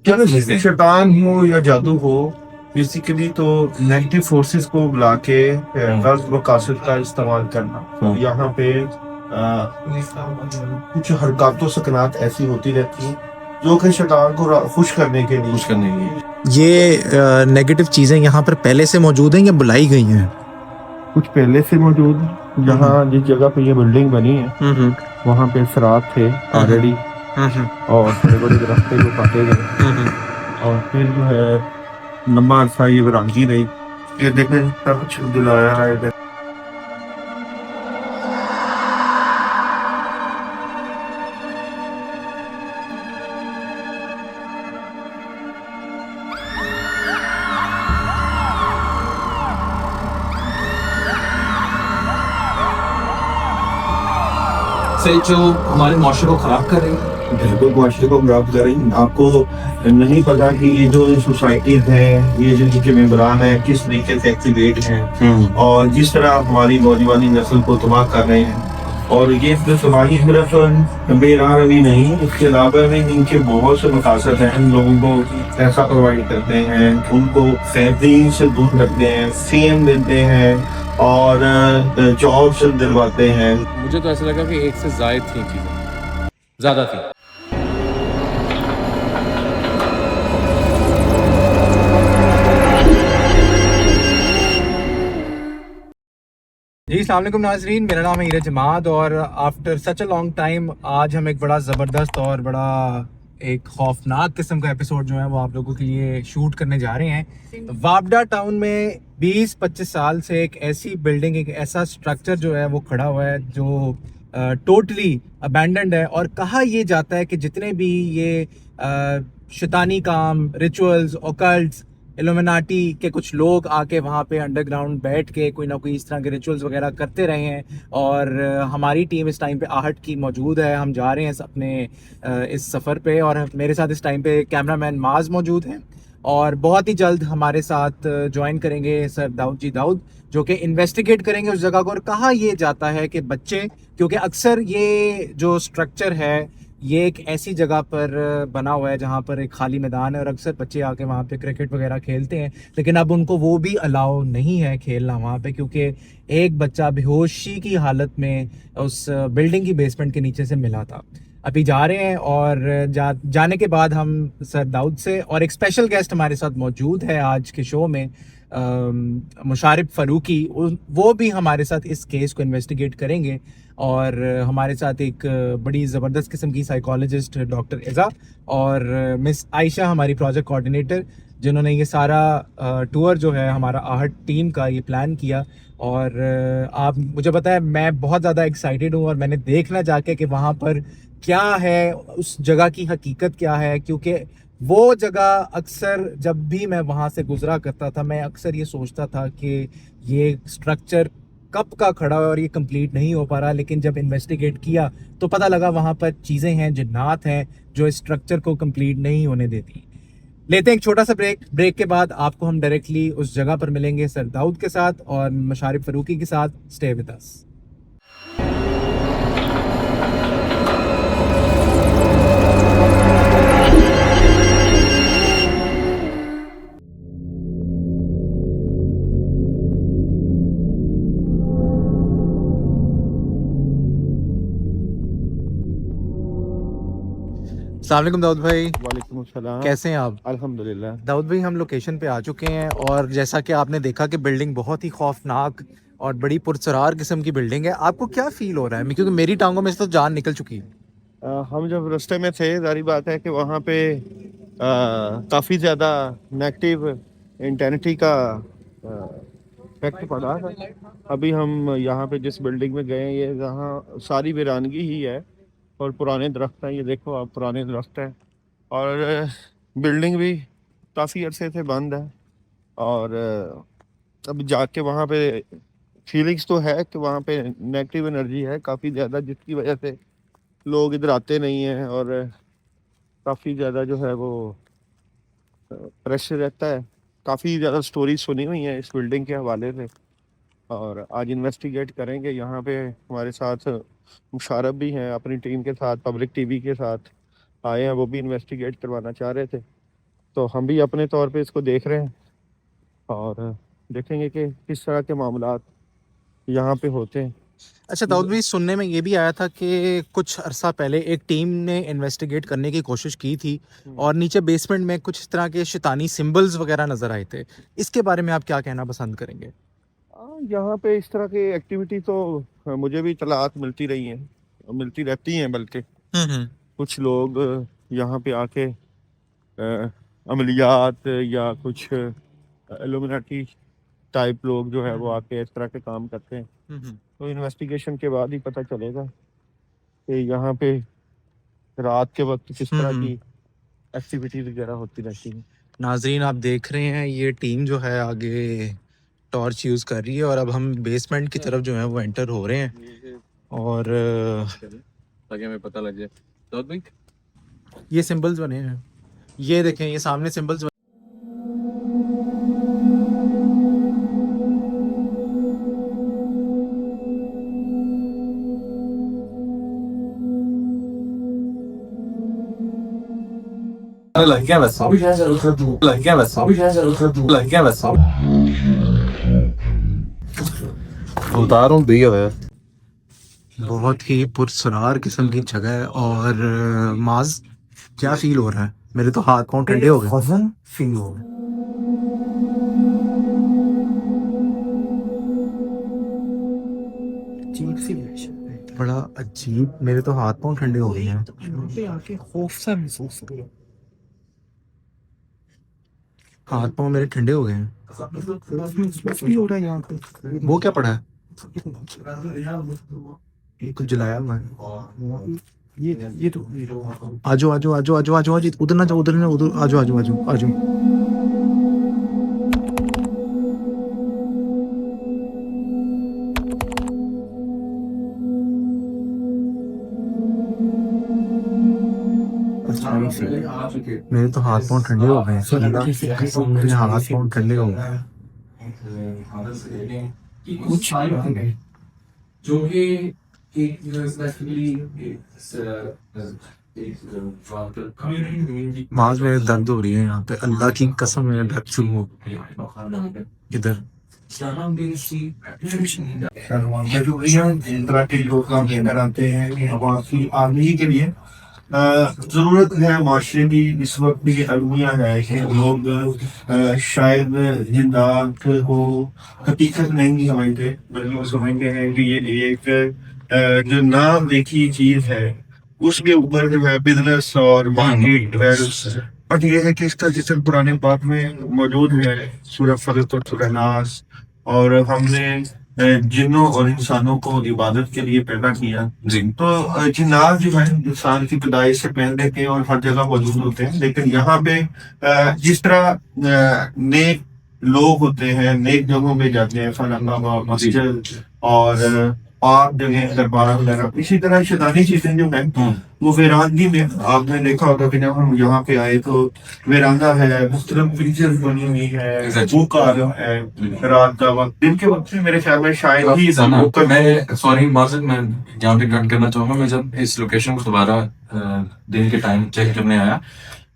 क्या चलो चीज़ जैसे है? शैतान हो या जादू हो, बेसिकली तो नेगेटिव फोर्सेस को बुला के हुँ, गलत मकासद का इस्तेमाल करना। हुँ, यहाँ पे कुछ हरकत सकनात ऐसी होती रहती हैं जो कि शैतान को खुश करने के लिए खुश करने के लिए। ये नेगेटिव चीजें यहाँ पर पहले से मौजूद हैं या बुलाई गई हैं? कुछ पहले से मौजूद है। हम्म जहाँ जिस जगह पे ये बिल्डिंग बनी है हम्म वहाँ पे सरात थे हम्म ऑलरेडी, हम्म और बड़े बड़े दरख्त जो काटे गए, हम्म और फिर जो है लंबा अरसा ये वीरानगी रही। ये देखें सब कुछ दिलाया है। से जो हमारे माशरे को खराब कर रही है। बिल्कुल मुआशरे को खराब करें। आपको नहीं पता कि ये जो सोसाइटीज हैं, ये जो इनके मेम्बरान हैं किस तरीके से एक्टिवेट हैं और जिस तरह हमारी नौजवानी नस्ल को तबाह कर रहे हैं। और ये सिर्फ तबाही सिर्फ बेरार अभी नहीं, इसके अलावा भी इनके बहुत से मकासद हैं। लोगों को पैसा प्रोवाइड करते हैं, उनको फैमिली से दूर रखते हैं, फेम देते हैं और जॉब्स दिलवाते हैं। मुझे तो ऐसा लगा कि एक से ज़ायद थी चीज़ें, ज़्यादा थी। जी अस्सलाम वालेकुम नाजरीन, मेरा नाम है हीरा जमाद और after such a long time आज हम एक बड़ा ज़बरदस्त और बड़ा एक खौफनाक किस्म का एपिसोड जो है वो आप लोगों के लिए शूट करने जा रहे हैं। वापडा टाउन में 20-25 साल से एक ऐसी बिल्डिंग, एक ऐसा स्ट्रक्चर जो है वो खड़ा हुआ है जो टोटली अबैंडन्ड है। और कहा ये जाता है कि जितने भी ये शैतानी काम, रिचुअल्स, ऑकल्ट्स, इल्यूमिनाटी के कुछ लोग आके वहाँ पे अंडरग्राउंड बैठ के कोई ना कोई इस तरह के रिचुअल्स वगैरह करते रहे हैं। और हमारी टीम इस टाइम पे आहट की मौजूद है। हम जा रहे हैं अपने इस सफ़र पे और मेरे साथ इस टाइम पे कैमरामैन माज मौजूद हैं और बहुत ही जल्द हमारे साथ ज्वाइन करेंगे सर दाऊद जी दाऊद, जो कि इन्वेस्टिगेट करेंगे उस जगह को। और कहा ये जाता है कि बच्चे, क्योंकि अक्सर ये जो स्ट्रक्चर है ये एक ऐसी जगह पर बना हुआ है जहाँ पर एक खाली मैदान है और अक्सर बच्चे आके वहाँ पे क्रिकेट वगैरह खेलते हैं, लेकिन अब उनको वो भी अलाउ नहीं है खेलना वहाँ पे, क्योंकि एक बच्चा बेहोशी की हालत में उस बिल्डिंग की बेसमेंट के नीचे से मिला था। अभी जा रहे हैं और जाने के बाद हम सर दाऊद से, और एक स्पेशल गेस्ट हमारे साथ मौजूद है आज के शो में, मुशारिफ फ़ारूकी, वो भी हमारे साथ इस केस को इन्वेस्टिगेट करेंगे। और हमारे साथ एक बड़ी ज़बरदस्त किस्म की साइकोलॉजिस्ट डॉक्टर इज़ा और मिस आयशा हमारी प्रोजेक्ट कोऑर्डिनेटर, जिन्होंने ये सारा टूर जो है हमारा आहट टीम का ये प्लान किया। और आप मुझे पता है मैं बहुत ज़्यादा एक्साइटेड हूँ और मैंने देखना जाके कि वहाँ पर क्या है, उस जगह की हकीकत क्या है, क्योंकि वो जगह अक्सर जब भी मैं वहाँ से गुजरा करता था मैं अक्सर ये सोचता था कि ये स्ट्रक्चर कब का खड़ा है और ये कंप्लीट नहीं हो पा रहा। लेकिन जब इन्वेस्टिगेट किया तो पता लगा वहाँ पर चीज़ें हैं, जिन्नात हैं जो इस स्ट्रक्चर को कंप्लीट नहीं होने देती। लेते हैं एक छोटा सा ब्रेक। ब्रेक के बाद आपको हम डायरेक्टली उस जगह पर मिलेंगे सर दाऊद के साथ और मुशारिफ फ़ारूकी के साथ। Stay with us. अस्सलाम वालेकुम दाऊद भाई, वालेकुम अस्सलाम। कैसे हैं आप? अल्हम्दुलिल्लाह। दाऊद भाई, हम लोकेशन पे आ चुके हैं और जैसा कि आपने देखा कि बिल्डिंग बहुत ही खौफनाक और बड़ी पुरसरार किस्म की बिल्डिंग है। आपको क्या फील हो रहा है? क्योंकि मेरी टांगों में से तो जान निकल चुकी है। हम जब रास्ते में थे, जारी बात है कि वहाँ पे काफ़ी ज़्यादा नेगेटिव इंटेनिटी का इफेक्ट पड़ा है। अभी हम यहाँ पे जिस बिल्डिंग में गए, ये यहाँ सारी वीरानगी ही है और पुराने दरख्त हैं। ये देखो आप, पुराने दरख्त हैं और बिल्डिंग भी काफ़ी अरसे से बंद है। और अब जाके वहाँ पे फीलिंग्स तो है कि वहाँ पे नेगेटिव एनर्जी है काफ़ी ज़्यादा, जिसकी वजह से लोग इधर आते नहीं हैं और काफ़ी ज़्यादा जो है वो प्रेशर रहता है। काफ़ी ज़्यादा स्टोरीज सुनी हुई हैं इस बिल्डिंग के हवाले से और आज इन्वेस्टिगेट करेंगे। यहाँ पे हमारे साथ मुशारफ भी हैं, अपनी टीम के साथ, पब्लिक टीवी के साथ आए हैं, वो भी इन्वेस्टिगेट करवाना चाह रहे थे। तो हम भी अपने तौर पे इसको देख रहे हैं और देखेंगे कि किस तरह के मामलात यहाँ पे होते हैं। अच्छा दाऊद भाई, सुनने में ये भी आया था कि कुछ अरसा पहले एक टीम ने इन्वेस्टिगेट करने की कोशिश की थी और नीचे बेसमेंट में कुछ इस तरह के शैतानी सिंबल्स वगैरह नजर आए थे। इसके बारे में आप क्या कहना पसंद करेंगे? यहाँ पे इस तरह की एक्टिविटी तो मुझे भी इतलात मिलती रही हैं, मिलती रहती हैं। बल्कि कुछ लोग यहाँ पे आके अमलियात या कुछ इल्यूमिनाटी टाइप लोग जो है वो आके इस तरह के काम करते हैं। तो इन्वेस्टिगेशन के बाद ही पता चलेगा कि यहाँ पे रात के वक्त किस तरह की एक्टिविटीज वगैरह होती रहती हैं। नाजरीन, आप देख रहे हैं ये टीम जो है आगे टॉर्च यूज़ कर रही है और अब हम बेसमेंट की तरफ जो है वो एंटर हो रहे हैं और ताकि हमें पता लग जाए। दाऊद भाई, ये सिंबल्स बने हैं, ये देखें, ये सामने सिंबल्स लग गया बस, लग गया बस, लग गया बस। उतारूं दिया है। बहुत ही पुरसरार किस्म की जगह है और माज क्या फील हो रहा है? मेरे तो हाथ पांव ठंडे हो गए। फील हो गए बड़ा अजीब, मेरे तो हाथ पांव ठंडे हो गए हैं। आके खौफ सा महसूस हो रहा है, हाथ पांव मेरे ठंडे हो गए हैं। हो रहा है यहाँ पे। वो क्या पड़ा है? कुछ जलाया हुआ है। ये तो आजो आजो आजो आजो आजो आजो, उधर ना जाओ, उधर ना, उधर आजो आजो आजो आजो। मेरे तो हाथ पांव ठंडे हो गए हैं, मेरे हाथ पांव ठंडे हो गए। कुछ जो कि माज मेरे दर्द हो रही है यहाँ पे, अल्लाह की कसम मेरे दर्द शुरू हो इधर। लोग काम लेकर आते हैं आवाज़ आदमी के लिए ज़रूरत है। माशरे की इस वक्त भी अलमिया है कि लोग शायद जिंदात को हकीकत नहीं समझते, बल्कि वो समझते हैं कि ये एक जो नाम देखी चीज़ है उसके ऊपर जो है बिजनेस और मार्केट है। और ये है कि इसका जिस पुराने बात में मौजूद है सूरह फलक और सूरह नास, और हमने जिन्नों और इंसानों को इबादत के लिए पैदा किया। तो जिन्नात जो है इंसान की पैदाइश से पहले के और हर जगह मौजूद होते हैं, लेकिन यहाँ पे जिस तरह नेक लोग होते हैं नेक जगहों में जाते हैं, खाना मस्जिद और पाक जगह दरबार वगैरह, इसी तरह शैतानी चीजें जो है वो वीरानगी में आपने देखा होगा कि जब हम यहाँ पे आए तो वीराना है, मुख्तलिफ फीचर्स बनी हुई है, बुक आ रहा है रात का वक्त, दिन के वक्त में मेरे ख्याल में शायद ही मैं सॉरी माजिद, मैं यहाँ पे कट करना चाहूंगा। मैं जब इस लोकेशन को दोबारा दिन के टाइम चेक करने आया,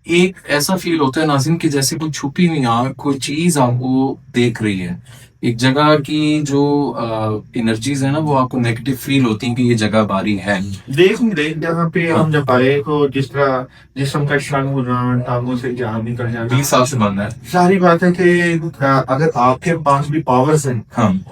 एक ऐसा फील होता है नाज़रीन कि जैसे कोई छुपी हुई आंख कोई चीज आपको देख रही है। एक जगह की जो एनर्जीज है ना वो आपको नेगेटिव फील होती है कि ये जगह बारी है। देख जहाँ पे हम जब आए तो जिस तरह जिस्म का शंग होना, टांगों से जान निकल जाना, 20 साल से बंद है। सारी बात है कि अगर आपके पास भी पावर्स हैं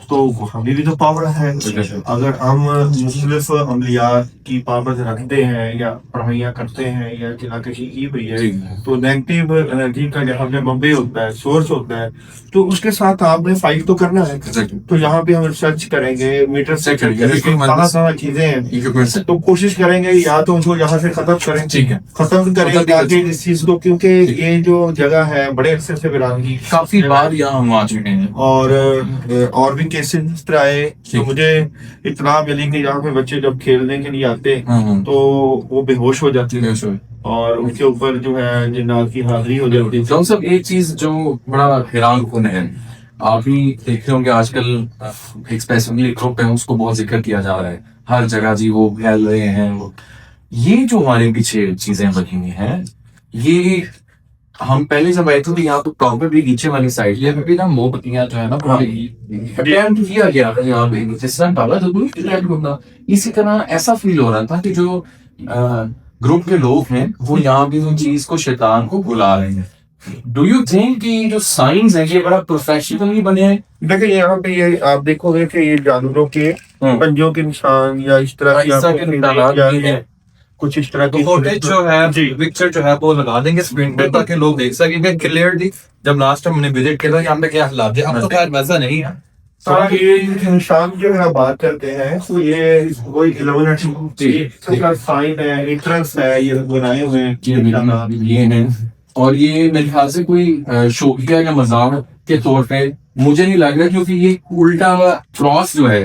तो हमें भी तो पावर है। अगर हम मुख्तलिफ अमलियात की पावर रखते हैं या पढ़ाइयाँ करते हैं या जिलाकशी की हुई है तो नेगेटिव एनर्जी का जहाँ पे बम्बे होता है, सोर्स होता है, तो उसके साथ आपने फाइट तो करना है। तो यहाँ पे हम रिसर्च करेंगे, मीटर से सारा चीजें हैं, तो कोशिश करेंगे या तो उनको यहाँ से खत्म करें, ठीक है, खत्म करेंगे आगे इस चीज को, क्योंकि ये जो जगह है बड़े अरसे से वीरानगी, काफी बार यहाँ हम आ चुके हैं और भी केसेस इस तरह आए। तो मुझे इतना मिली कि यहाँ पे बच्चे जब खेलने के लिए आते तो वो बेहोश हो जाते हैं और उनके ऊपर जो है जिन्नात की हाजिरी हो जाती है। जॉन साहब, एक चीज जो बड़ा हैरान कुन है, आप भी देख रहे होंगे आजकल एक स्पेसिफिकली ग्रुप है उसको बहुत जिक्र किया जा रहा है हर जगह जी, वो फैल रहे हैं। वो ये जो हमारे पीछे चीजें बनी हुई हैं, ये हम पहले जब आए थे तो यहाँ तो प्रॉब्लम नीचे वाली साइड ये भी ना मोमबत्तियां जो है ना अटेम्प्ट किया गया था यहाँ पे जिस तरह डाला तो अटेम्प्ट करना इसी तरह ऐसा फील हो रहा था कि जो ग्रुप के लोग हैं वो यहाँ भी उन चीज को शैतान को बुला रहे हैं डू यू थिंक कि जो साइंस है ये बड़ा प्रोफेशनली बने हैं देखिए यहाँ पे ये आप देखोगे कि ये जानवरों के पंजों के निशान या इस तरह की इस तरह आपको के निशानात या भी हैं। कुछ इस तरह तो की फुटेज जो है जी पिक्चर जो है वो लगा देंगे स्क्रीन पे ताकि लोग देख सकेंगे क्लियरली जब लास्ट टाइम हमने विजिट किया था यहाँ पे क्या हालात है अब तो खैर वैसा नहीं है हाँ ये निशान जो है बात करते हैं तो ये कोई 11 साइन है एंट्रेंस है ये बनाए हुए हैं ये हैं और ये मेरे ख्याल से कोई शोकिया या मजाक के तौर पे मुझे नहीं लग रहा क्योंकि ये उल्टा क्रॉस जो है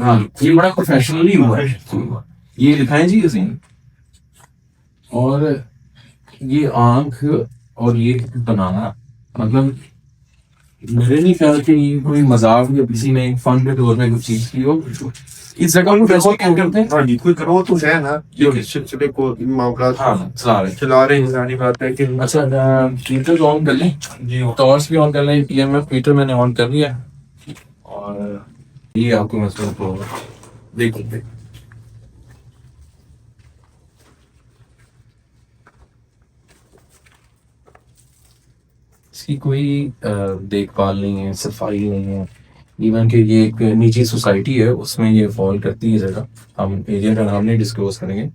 हाँ ये बड़ा प्रोफेशनली हुआ है ये दिखाएं जी इसे और ये आंख और ये बनाना मतलब मेरे नहीं ख्याल कि ये कोई मजाक या किसी ने फन के तौर में कुछ चीज की हो इस जगह को वैसे क्या करते हैं हाँ जी कोई करो तो है ना जो इस सिलसिले को मामला चला रहे हैं जानी बात है कि अच्छा मीटर ऑन कर लें जी टॉर्च भी ऑन कर लें ईएमएफ मीटर मैंने ऑन कर लिया और ये आपको महसूस होगा देखिए इसकी कोई देखभाल नहीं है सफाई नहीं है इवन कि ये एक निजी सोसाइटी है उसमें ये फॉल करती है जगह हम एरिया का नाम नहीं डिस्क्लोज करेंगे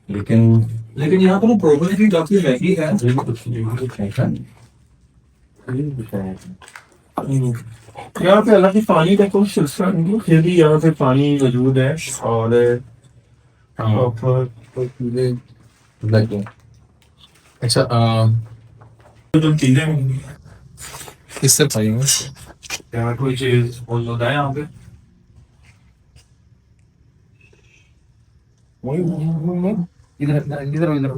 लेकिन यहाँ पर प्रॉब्लम भी काफी महंगी है यहाँ पे हालांकि पानी का कोई सिलसिला नहीं है फिर भी यहाँ पे पानी मौजूद है और अच्छा जो चीजें इससे पाएंगे यहाँ कोई चीज मौजूद है यहाँ पे इधर इधर इधर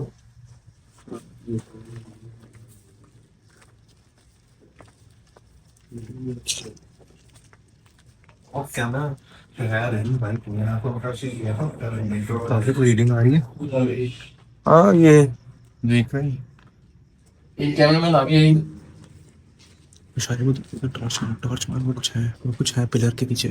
रीडिंग आ रही है हाँ ये देख रहे हैं एक कैमरा मैन आगे यही शायद वो टॉर्च मार वो कुछ है पिलर के पीछे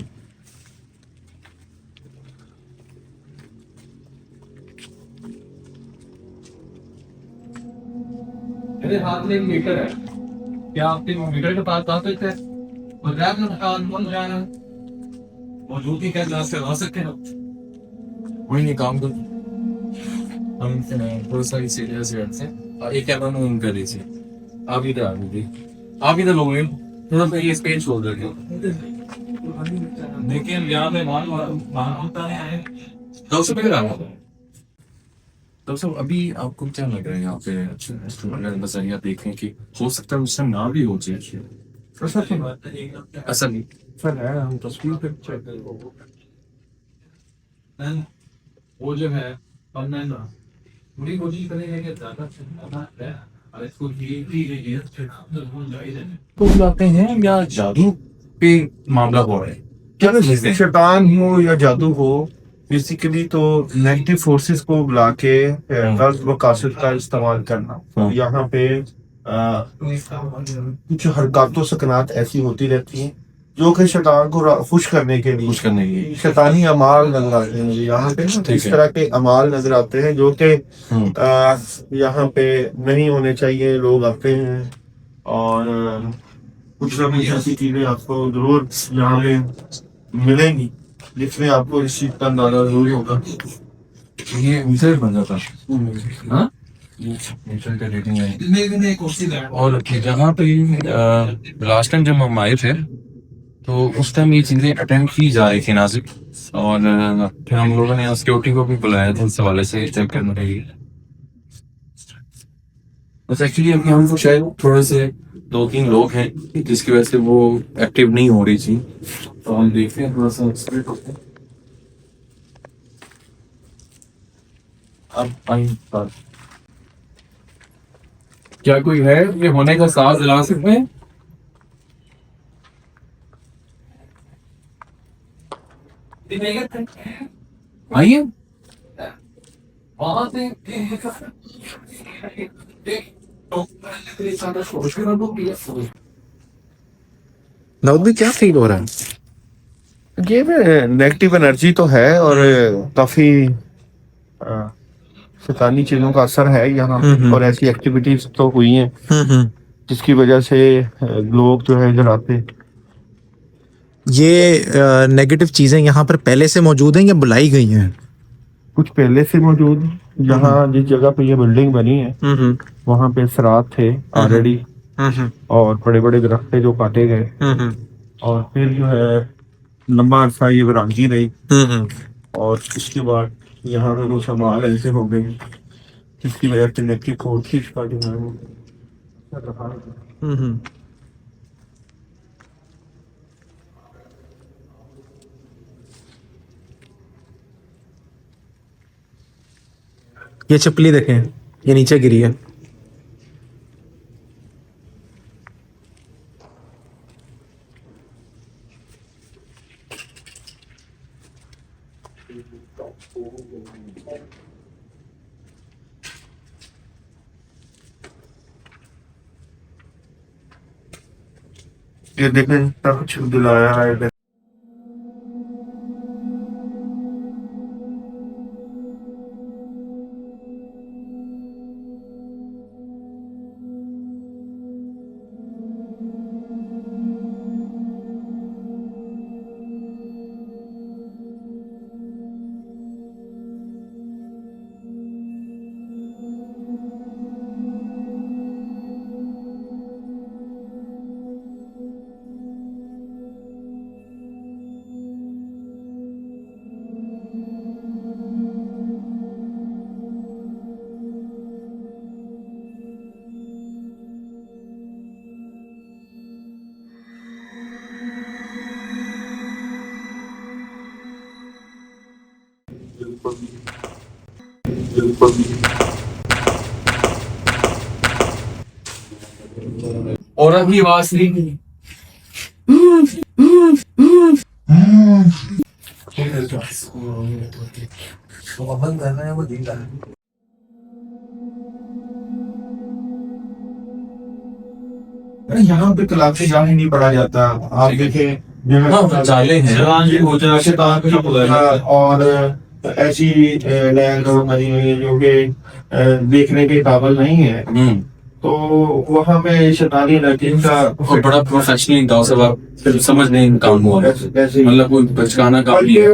मेरे हाथ में एक मीटर है क्या आपके मीटर के पास आ सकते हैं और रैप में कौन जाना मौजूदगी क्या क्लास करवा सकते हैं वही नहीं काम कर हम बहुत सारी सीरियस से एक कैमरा में ऑन कर लीजिए आप इधर आ लीजिए आप इधर लोगे थोड़ा सा ये स्पेस छोड़ दीजिए देखिए यहाँ पे मान होता है तो सब इधर आ तो सब अभी आपको क्या लग रहा है यहाँ पे अगर नजरिया देखें कि हो सकता है उससे ना भी हो जाए ऐसा नहीं सर है हम तस्वीर पे चेक वो जो है पूरी कोशिश करेंगे कि ज्यादा तो बुलाते हैं या जादू पे मामला हो रहा है क्या शैतान हो या जादू हो बेसिकली तो नेगेटिव फोर्सेस को बुला के गलत मकासद का इस्तेमाल करना यहाँ पे कुछ हरकतों सकनात ऐसी होती रहती हैं जो कि शैतान को खुश करने के लिए शैतानी अमाल नजर आते हैं यहाँ पे इस तरह के अमाल नजर आते हैं जो कि यहाँ पे नहीं होने चाहिए लोग आते हैं और कुछ ना कुछ ऐसी चीजें आपको जरूर यहाँ पे मिलेंगी जिसमें आपको इस चीज का अंदाजा जरूर होगा ये मीटर बन जाता है हाँ मीटर का रेटिंग है और जहाँ पे लास्ट टाइम जब हम आए थे तो उस टाइम ये चीजें अटेम्प्ट की जा रही थी नाजिक और फिर हम लोगों ने सिक्योरिटी को भी बुलाया था इस हवाले से चेक करने के लिए बस एक्चुअली अभी हमको शायद थोड़े से 2-3 लोग हैं जिसकी वजह से वो एक्टिव नहीं हो रही थी तो हम देखते हैं थोड़ा सा स्प्रेड होते हैं अब आई क्या कोई है ये होने का साथ दिला सकते हैं आइए दाऊद भी क्या फील हो रहा है? ये नेगेटिव एनर्जी तो है और काफी शैतानी चीजों का असर है यहाँ पे, और ऐसी एक्टिविटीज तो हुई हैं जिसकी वजह से लोग जो है इधर आते। ये नेगेटिव चीजें यहाँ पर पहले से मौजूद हैं या बुलाई गई हैं? कुछ पहले से मौजूद, जहाँ जिस जगह पे ये बिल्डिंग बनी है वहाँ पे सरात थे ऑलरेडी, और बड़े बड़े दरख्त थे जो काटे गए, और फिर जो है लंबा अरसा ये वीरानगी रही, और इसके बाद यहाँ पे कुछ हमाल ऐसे हो गए जिसकी वजह से नेगेटिव फोर्सेस का जो है वो असर रहा है। ये चप्पली देखें, ये नीचे गिरी है। ये देखें तक छुप दिलाया है। और अभी आवाज नहीं। यहाँ पे तलाक़े जान ही नहीं पड़ा जाता। आप देखें जाले हैं और ऐसी लैंड बनी हुई है जो कि देखने के काबिल नहीं है, तो वहाँ पे शैतानी लड़कियों का और बड़ा प्रोफेशनल अंदाज से आप फिर समझ नहीं काम हुआ, मतलब कोई बचकाना काम नहीं है।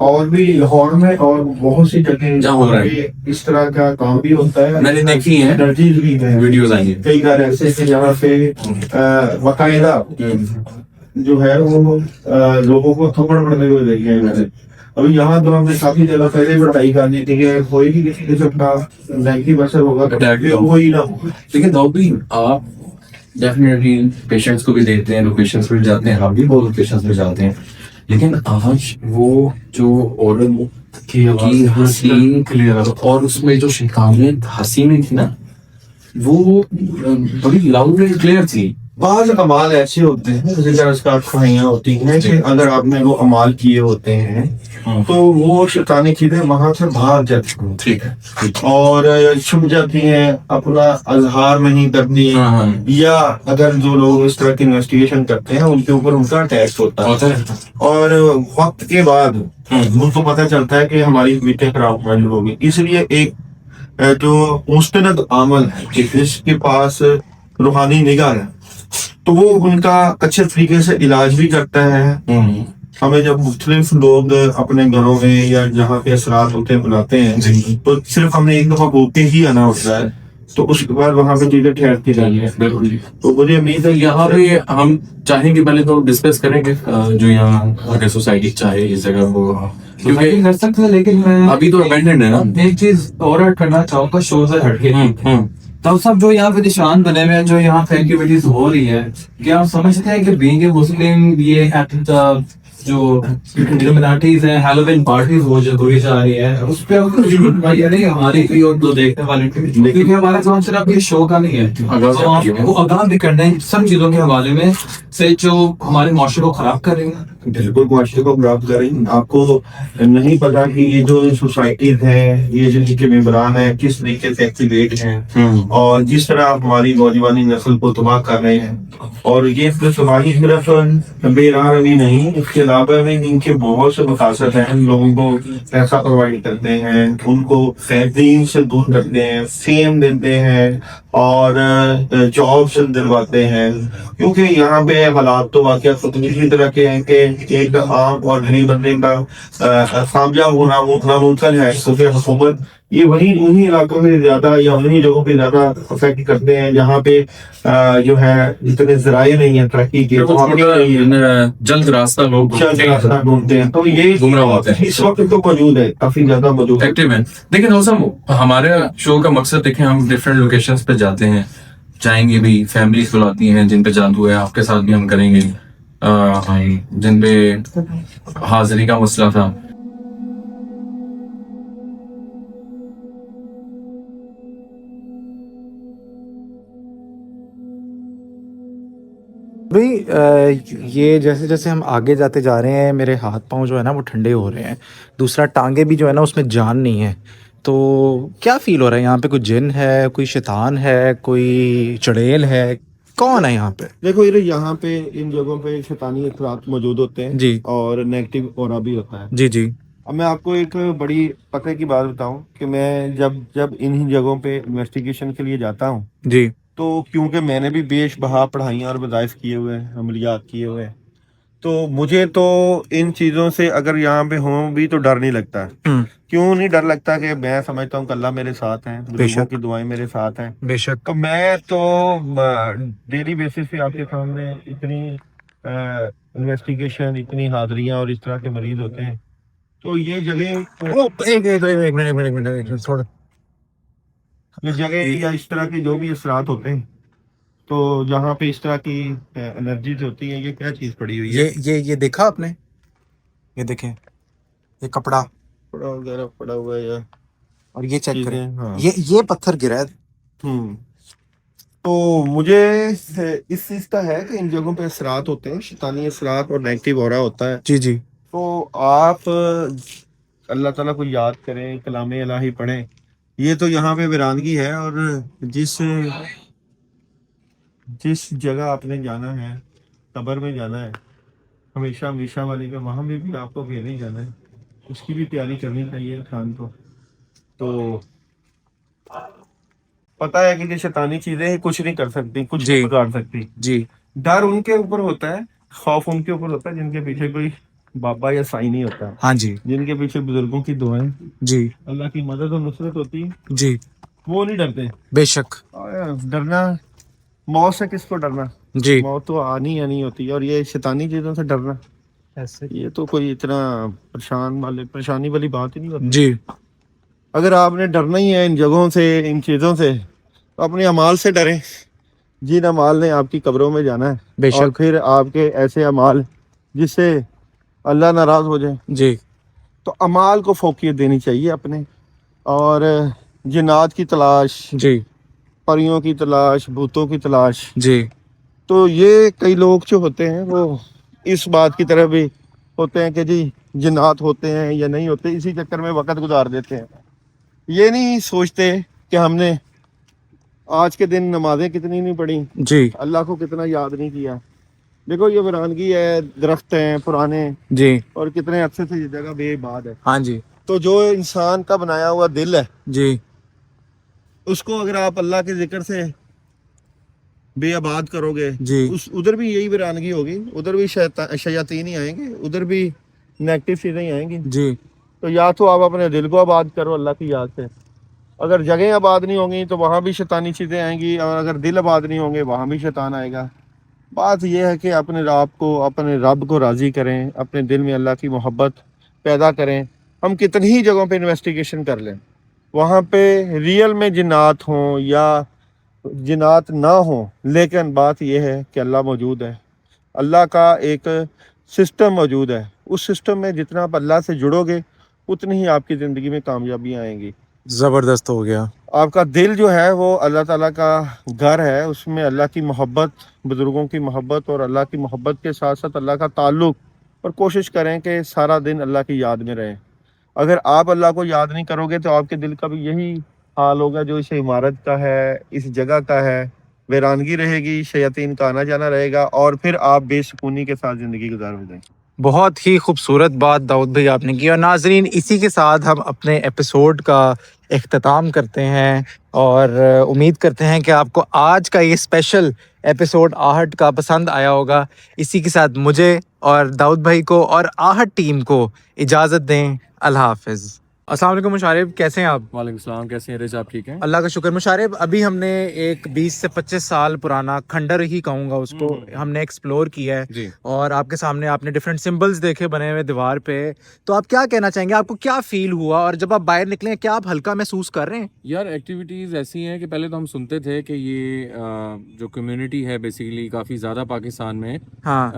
और भी लाहौर में और बहुत सी जगह जहाँ हो रहा है इस तरह का काम भी होता है। मैंने देखी है, एनर्जीज भी है, वीडियोस आई हैं। कई बार ऐसे हैं जहाँ पे बाकायदा जो है वो लोगों को थप्पड़ पड़ते हुए देखे हैं मैंने। अभी यहाँ तो हमने काफी जगह पहले पढ़ाई कर दी थी कि कोई भी किसी किस्म का नेगेटिव असर होगा तो वो ही ना हो। लेकिन दाऊद भाई, आप डेफिनेटली पेशेंट्स को भी देखते हैं, लोकेशंस पे जाते हैं, हम भी बहुत लोकेशंस पे जाते हैं, लेकिन आज वो जो औरत की हंसी क्लियर और उसमें जो शैतानियत हंसी में थी ना, वो बड़ी लाउड एंड क्लियर थी। बाज़ अमाल ऐसे होते हैं जिनका उसका ख्वाहियाँ होती हैं कि अगर आपने वो अमाल किए होते हैं तो वो शैतानी चीजें वहां से भाग जाती हैं, ठीक है, और छुप जाती हैं, अपना अजहार नहीं करती, या अगर जो लोग इस तरह की इन्वेस्टिगेशन करते हैं उनके ऊपर उनका टैक्स होता है, और वक्त के बाद उनको पता चलता है कि हमारी बीतें खराब होगी। इसलिए एक जो मुस्तनद अमल है जिसके पास रूहानी निगाह है तो वो उनका अच्छे तरीके से इलाज भी करता है। हमें जब मुख्तलिफ लोग अपने घरों में या जहाँ पे असरात होते हैं बुलाते हैं तो सिर्फ हमने एक दफा बोल के ही आना होता है, तो उसके बाद वहाँ पे चीजें ठहरती जाएंगी। तो मुझे उम्मीद है यहाँ पे हम चाहेंगे पहले तो डिस्कस करेंगे जो यहाँ अगर सोसाइटी चाहे इस जगह को, क्योंकि कर सकते हैं, लेकिन मैं अभी तो अबेंडेंड है ना। एक चीज और ऐड करना चाहूंगा शो से हटके। तब सब जो यहाँ पे निशान बने हुए हैं, जो यहाँ पे एक्टिविटीज हो रही है, क्या आप समझते हैं कि बीइंग ए मुस्लिम ये जो इल्यूमिनाटीज है, हैलोवीन पार्टीज हो जो हुई जा रही है, उस पे यानी हमारी भी और दो देखने वाले, क्योंकि हमारा जो सिर्फ ये शो का नहीं है, तो आपको आगाह भी करना है सब चीजों के हवाले में से जो हमारे माशरे को खराब करेंगे, बिल्कुल मुआशरे को खराब करें। आपको नहीं पता कि ये जो सोसाइटीज हैं, ये जो इनके मेंबरान हैं, किस तरीके से एक्टिवेट हैं और जिस तरह हमारी नौजवानी नस्ल को तबाह कर रहे हैं। और ये सिर्फ तबाही सिर्फ बेरान रवि नहीं, इसके अलावा भी इनके बहुत से मकासद हैं। लोगों को पैसा प्रोवाइड करते हैं, उनको दीन से दूर करते हैं, फेम देते हैं और जॉब्स दिलवाते हैं। क्योंकि यहाँ पे हालात तो वाकई कुछ इसी तरह के हैं कि एक आम और गरीब बंदे का कामयाब होना वो उतना मुमकिन है, क्योंकि हुकूमत ये वही उन्हीं इलाकों में ज्यादा या उन्हीं जगहों पे ज्यादा अफेक्ट करते हैं जहाँ पे जो है इतने जराये नहीं है तरक्की के, तो वहाँ पे जल्द रास्ता लोग चल रास्ता ढूंढते हैं। तो ये गुमराह होते हैं। इस वक्त तो मौजूद है, काफी ज्यादा मौजूद है। एक्टिव है। लेकिन दोस्तों हमारे शो का मकसद देखें, हम डिफरेंट लोकेशंस पे जाते हैं, जाएंगे भी, फैमिलीज बुलाती हैं जिन पे जादू है, आपके साथ भी हम करेंगे जिन पे हाजिरी का मसला था। भाई ये जैसे जैसे हम आगे जाते जा रहे हैं, मेरे हाथ पांव जो है ना वो ठंडे हो रहे हैं। दूसरा, टांगे भी जो है ना उसमें जान नहीं है। तो क्या फील हो रहा है यहाँ पे? कोई जिन है, कोई शैतान है, कोई चुड़ैल है, कौन है यहाँ पे? देखो ये यहाँ पे इन जगहों पे शैतानी असरात मौजूद होते हैं जी और नेगेटिव ऑरा भी होता है। जी जी अब मैं आपको एक बड़ी पते की बात बताऊं कि मैं जब जब इन्हीं जगहों पे इन्वेस्टिगेशन के लिए जाता हूं, जी तो क्योंकि मैंने भी बेशबहा पढ़ाइयाँ और वज़ाइफ किए हुए हैं, अमलियात किए हुए हैं, तो मुझे तो इन चीज़ों से अगर यहाँ पे हों भी तो डर नहीं लगता है। क्यों नहीं डर लगता? कि मैं समझता हूँ कि अल्लाह मेरे साथ हैं, बुजुर्गों बेशक। की दुआएं मेरे साथ हैं। बेशक। तो मैं तो डेली बेसिस पे आपके सामने इतनी इन्वेस्टिगेशन, इतनी हाजिरियाँ और इस तरह के मरीज होते हैं, तो ये जगह थोड़ा ये जगह या इस तरह के जो भी असरात होते हैं, तो जहाँ पे इस तरह की एनर्जीज होती हैं, ये क्या चीज़ पड़ी हुई है? ये देखा आपने? ये देखें, ये कपड़ा कपड़ा वगैरह पड़ा हुआ है या और ये चेक करें, चीजें, हाँ। ये पत्थर गिरा है। तो मुझे इस चीज का है कि इन जगहों पे असरात होते हैं, शैतानी असरात और नेगेटिव ऑरा होता है। जी जी तो आप अल्लाह ताला को याद करें, कलाम इलाही पढ़ें। ये तो यहाँ पे वीरानगी है, और जिस जिस जगह आपने जाना है, कब्र में जाना है, हमेशा हमेशा वाली पे, वहाँ में भी आपको अकेले ही जाना है। उसकी भी तैयारी करनी चाहिए इंसान को। तो पता है कि ये शैतानी चीजें कुछ नहीं कर सकती, कुछ जी। नहीं बिगाड़ सकती। जी डर उनके ऊपर होता है, खौफ उनके ऊपर होता है जिनके पीछे कोई बाबा या साईं नहीं होता, हाँ जी जिनके पीछे बुजुर्गों की दुआएं, जी अल्लाह की मदद और नुसरत होती है, जी वो नहीं डरते। बेशक। डरना, मौत से किसको डरना? जी मौत तो आनी आनी होती है, और ये शैतानी चीजों से डरना, ऐसे ये तो कोई इतना परेशानी वाली बात ही नहीं होती। जी अगर आपने डरना ही है इन जगहों से, इन चीज़ों से, तो अपने अमाल से डरें। जिन अमाल ने आपकी कब्रों में जाना है, बेशक। और फिर आपके ऐसे अमाल जिससे अल्लाह नाराज हो जाए, जी तो अमाल को फोकियत देनी चाहिए अपने। और जिन्नात की तलाश, जी परियों की तलाश, भूतों की तलाश, जी तो ये कई लोग जो होते हैं वो इस बात की तरफ भी होते हैं कि जी जिन्नात होते हैं या नहीं होते, इसी चक्कर में वक्त गुजार देते हैं। ये नहीं सोचते कि हमने आज के दिन नमाजें कितनी नहीं पढ़ी, जी अल्लाह को कितना याद नहीं किया। देखो ये वीरानगी है, दरख्त हैं पुराने, जी और कितने अच्छे से ये जगह बेबाद है। हाँ जी तो जो इंसान का बनाया हुआ दिल है, जी उसको अगर आप अल्लाह के जिक्र से बेआबाद करोगे, जी उस उधर भी यही वीरानगी होगी, उधर भी शयातीन ही आएंगे, उधर भी नेगेटिव चीजें ही आएंगी। जी तो या तो आप अपने दिल को आबाद करो अल्लाह की याद से। अगर जगह आबाद नहीं होंगी तो वहाँ भी शैतानी चीज़ें आएंगी, और अगर दिल आबाद नहीं होंगे वहाँ भी शैतान आएगा। बात यह है कि अपने रब को राज़ी करें, अपने दिल में अल्लाह की मोहब्बत पैदा करें। हम कितनी ही जगहों पे इन्वेस्टिगेशन कर लें, वहाँ पे रियल में जिन्नात हों या जिन्नात ना हों, लेकिन बात यह है कि अल्लाह मौजूद है, अल्लाह का एक सिस्टम मौजूद है। उस सिस्टम में जितना आप अल्लाह से जुड़ोगे, उतनी ही आपकी ज़िंदगी में कामयाबियाँ आएंगी। जबरदस्त हो गया। आपका दिल जो है वो अल्लाह ताला का घर है, उसमें अल्लाह की मोहब्बत, बुजुर्गों की मोहब्बत और अल्लाह की मोहब्बत के साथ साथ अल्लाह का ताल्लुक और कोशिश करें कि सारा दिन अल्लाह की याद में रहें। अगर आप अल्लाह को याद नहीं करोगे तो आपके दिल का भी यही हाल होगा जो इस इमारत का है, इस जगह का है। वीरानगी रहेगी, शयातीन का आना जाना रहेगा और फिर आप बेसुकूनी के साथ ज़िंदगी गुजार हो जाएंगे। बहुत ही खूबसूरत बात दाऊद भाई आपने की। और नाजरीन, इसी के साथ हम अपने एपिसोड का इख्तिताम करते हैं और उम्मीद करते हैं कि आपको आज का ये स्पेशल एपिसोड आहट का पसंद आया होगा। इसी के साथ मुझे और दाऊद भाई को और आहट टीम को इजाज़त दें। अल्लाह हाफिज़। अस्सलाम वालेकुम मुशारिब, कैसे हैं आप? वालेकुम सलाम, कैसे हैं रिज, आप ठीक हैं? अल्लाह का शुक्र। मुशारिब, अभी हमने एक 20 से 25 साल पुराना खंडर ही कहूँगा उसको, हमने एक्सप्लोर किया है जी। और आपके सामने आपने डिफरेंट सिंबल्स देखे बने हुए दीवार पे। तो आप क्या कहना चाहेंगे, आपको क्या फील हुआ और जब आप बाहर निकले क्या आप हल्का महसूस कर रहे हैं? यार एक्टिविटीज़ ऐसी हैं कि पहले तो हम सुनते थे कि ये जो कम्युनिटी है बेसिकली काफ़ी ज़्यादा पाकिस्तान में हाँ।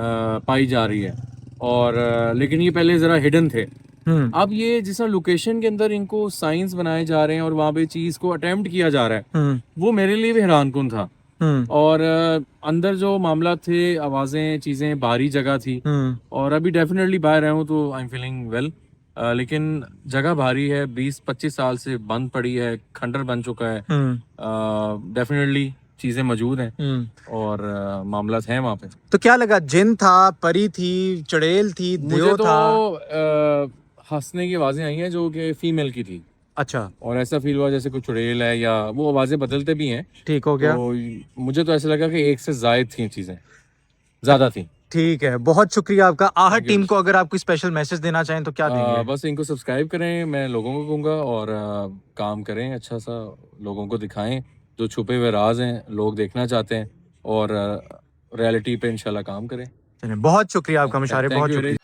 पाई जा रही है और लेकिन ये पहले ज़रा हिडन थे। हम्म। अब ये जिस लोकेशन के अंदर इनको साइंस बनाए जा रहे हैं और वहाँ पे चीज़ को अटेम्प्ट किया जा रहा है, हम्म। वो मेरे लिए भी हैरानकुन था। हम्म। और अंदर जो मामला थे, आवाज़ें, चीज़ें, बाहरी जगह थी हम्म। और अभी डेफिनेटली बाहर आया हूँ तो आई एम फीलिंग वेल। लेकिन जगह भारी है, 20-25 साल से बंद पड़ी है, खंडर बन चुका है। डेफिनेटली चीज़ें मौजूद हैं और मामला है वहाँ पे। तो क्या लगा, जिन था, परी थी, चुड़ैल थी, मुझे देव तो था? हंसने की आवाज़ें आई हैं जो कि फीमेल की थी अच्छा, और ऐसा फील हुआ जैसे कोई चुड़ैल है, या वो आवाज़ें बदलते भी हैं। ठीक हो गया। तो मुझे तो ऐसा लगा कि एक से जायद थी, चीज़ें ज़्यादा थी। ठीक है, बहुत शुक्रिया आपका। आहट Thank you. टीम को अगर आप कोई स्पेशल मैसेज देना चाहें तो क्या देंगे? बस इनको सब्सक्राइब करें, मैं लोगों को कहूँगा, और काम करें अच्छा सा, लोगों को दिखाएं जो छुपे हुए राज हैं, लोग देखना चाहते हैं, और रियलिटी पे इंशाल्लाह काम करें। चलिए, बहुत शुक्रिया आपका मुशारिब, Thank बहुत you, शुक्रिया।